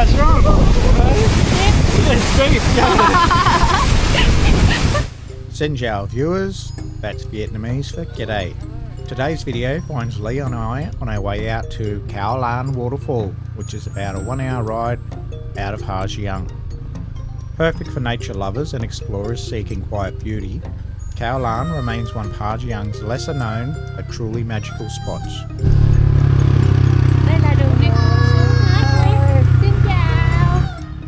What's wrong? Xin chào viewers, that's Vietnamese for g'day. Today's video finds Lee and I on our way out to Khau Làn Waterfall, which is about a 1 hour ride out of Ha Giang. Perfect for nature lovers and explorers seeking quiet beauty, Khau Làn remains one of Ha Giang's lesser known but truly magical spots.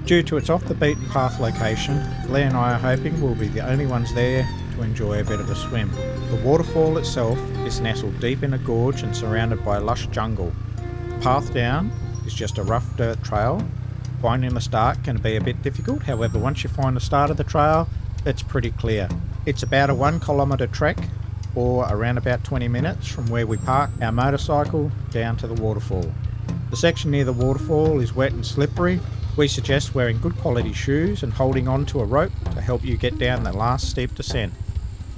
Due to its off the beaten path location, Lee and I are hoping we'll be the only ones there to enjoy a bit of a swim. The waterfall itself is nestled deep in a gorge and surrounded by lush jungle. The path down is just a rough dirt trail. Finding the start can be a bit difficult, however once you find the start of the trail, it's pretty clear. It's about a 1 kilometre trek, or around about 20 minutes from where we park our motorcycle down to the waterfall. The section near the waterfall is wet and slippery. We suggest wearing good quality shoes and holding on to a rope to help you get down the last steep descent.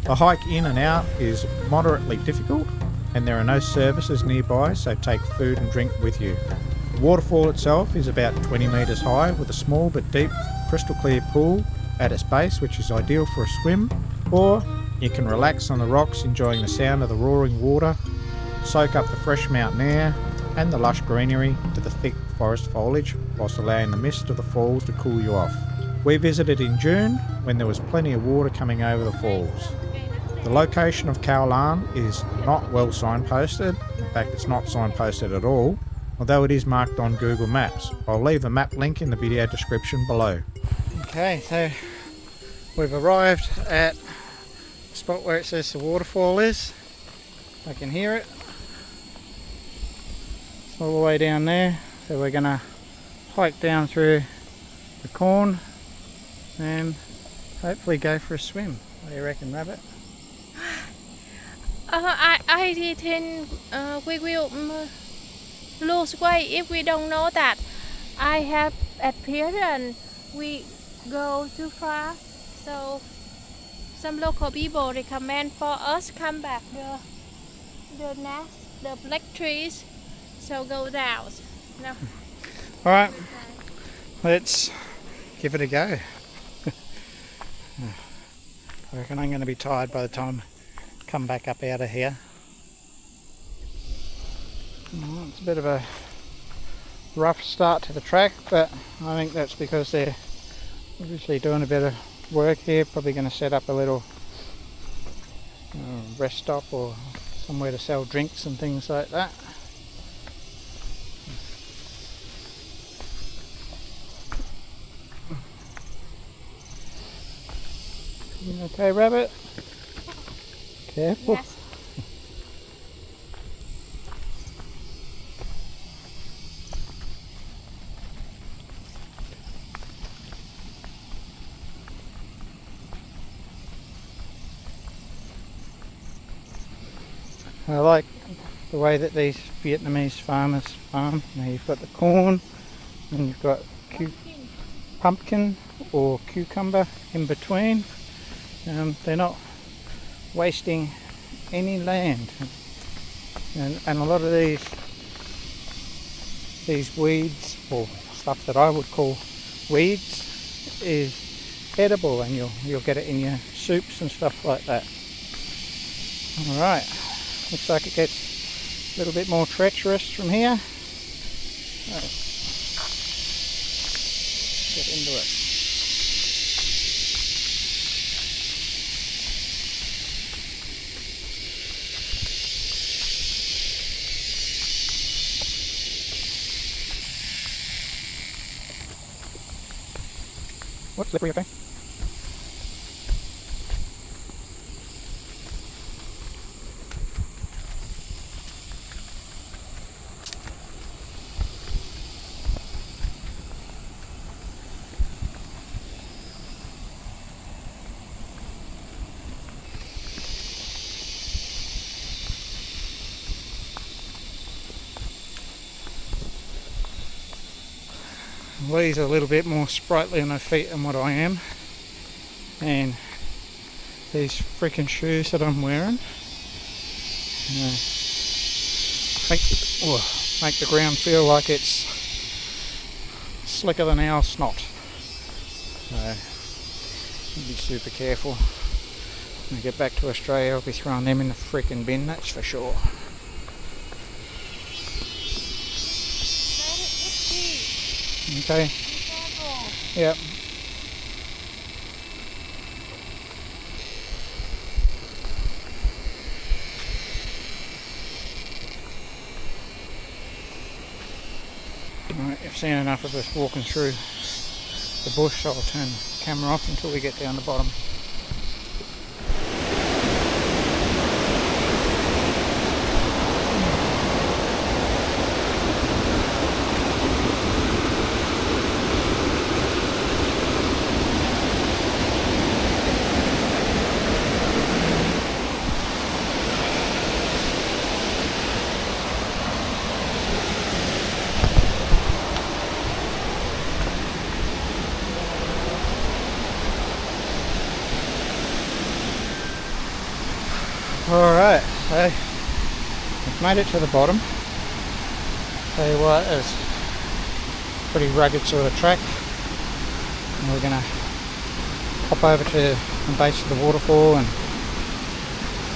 The hike in and out is moderately difficult and there are no services nearby, so take food and drink with you. The waterfall itself is about 20 metres high with a small but deep crystal clear pool at its base, which is ideal for a swim, or you can relax on the rocks enjoying the sound of the roaring water, soak up the fresh mountain air and the lush greenery to the thick forest foliage whilst allowing the mist of the falls to cool you off. We visited in June when there was plenty of water coming over the falls. The location of Khau Làn is not well signposted, in fact it's not signposted at all, although it is marked on Google Maps. I'll leave a map link in the video description below. Okay, so we've arrived at the spot where it says the waterfall is. I can hear it. It's all the way down there, so we're gonna hike down through the corn and hopefully go for a swim. What do you reckon, Rabbit? I think we will lose weight if we don't know that I have appearance we go too far, so some local people recommend for us come back the black trees, so go down. No. Alright, let's give it a go. I reckon I'm going to be tired by the time I come back up out of here. It's a bit of a rough start to the track, but I think that's because they're obviously doing a bit of work here. Probably going to set up a little rest stop or somewhere to sell drinks and things like that. You okay, Rabbit? Careful. Yes. I like the way that these Vietnamese farmers farm. Now you've got the corn and you've got pumpkin or cucumber in between. They're not wasting any land, and a lot of these weeds, or stuff that I would call weeds, is edible, and you'll get it in your soups and stuff like that. Alright, looks like it gets a little bit more treacherous from here. Get into it. What's slippery, okay? Lee's a little bit more sprightly on her feet than what I am, and these freaking shoes that I'm wearing make the ground feel like it's slicker than our snot. So be super careful. When I get back to Australia, I'll be throwing them in the frickin' bin, that's for sure. Okay. Yep. Right, you've seen enough of us walking through the bush, so I'll turn the camera off until we get down the bottom. Alright, so we've made it to the bottom. Tell you what, it's a pretty rugged sort of track. And we're going to hop over to the base of the waterfall and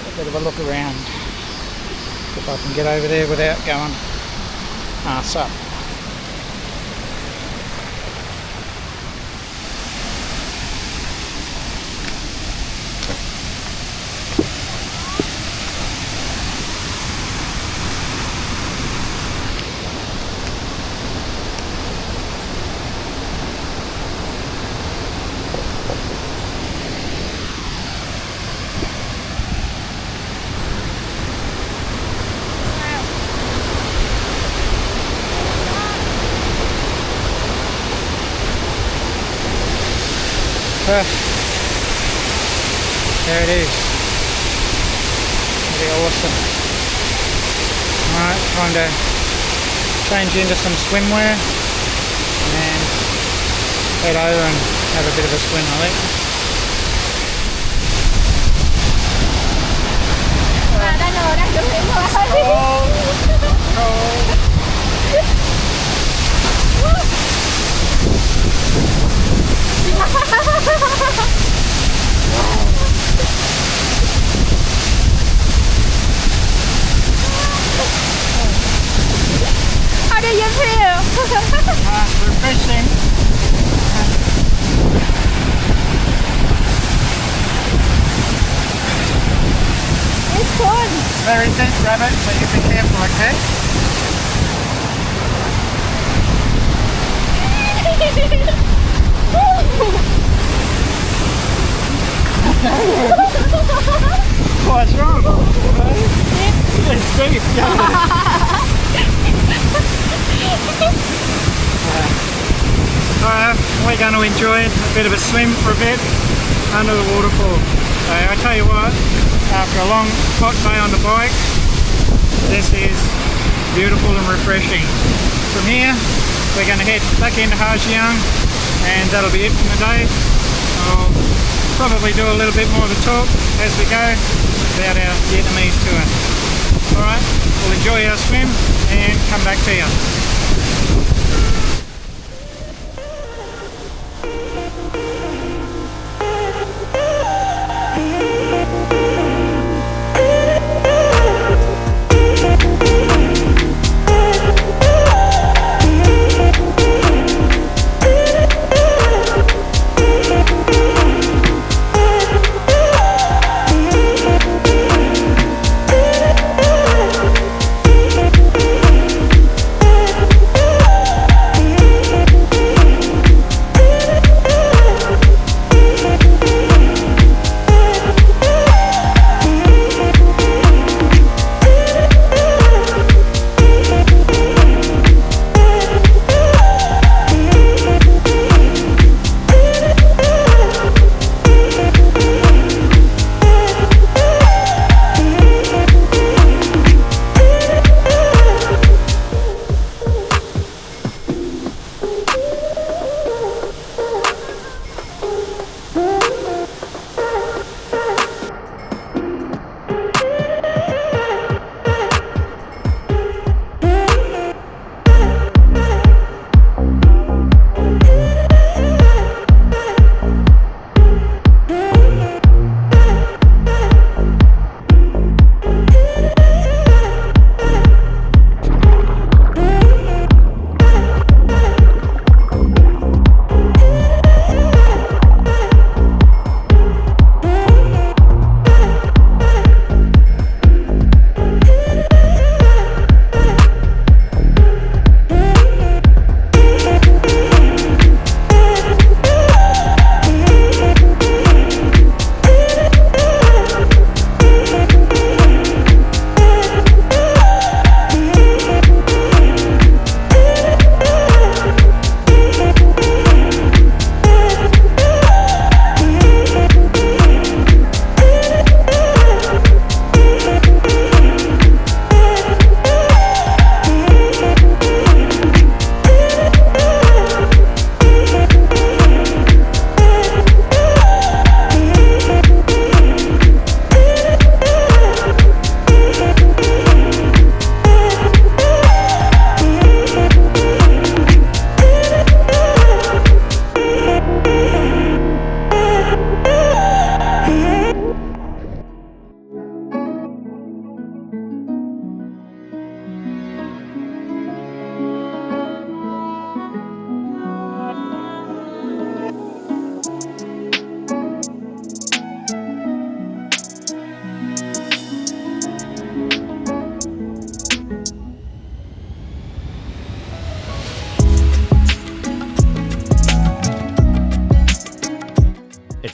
get a bit of a look around. If I can get over there without going arse up. There it is. Pretty awesome. Alright, time to change into some swimwear and head over and have a bit of a swim, I think. How do you feel? Refreshing. It's fun. Very deep rabbit, so you be careful, okay? What's wrong? It's deep. We're going to enjoy a bit of a swim for a bit under the waterfall. So I tell you what, after a long hot day on the bike, this is beautiful and refreshing. From here, we're going to head back into Ha Giang, and that'll be it for the day. I'll probably do a little bit more of the talk as we go about our Vietnamese tour. Alright, we'll enjoy our swim and come back to you.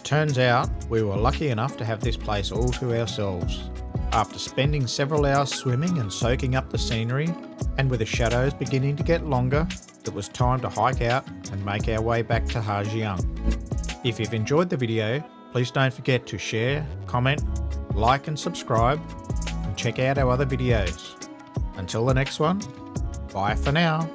turns out we were lucky enough to have this place all to ourselves. After spending several hours swimming and soaking up the scenery, and with the shadows beginning to get longer, it was time to hike out and make our way back to Ha Giang. If you've enjoyed the video, please don't forget to share, comment, like and subscribe, and check out our other videos. Until the next one, bye for now.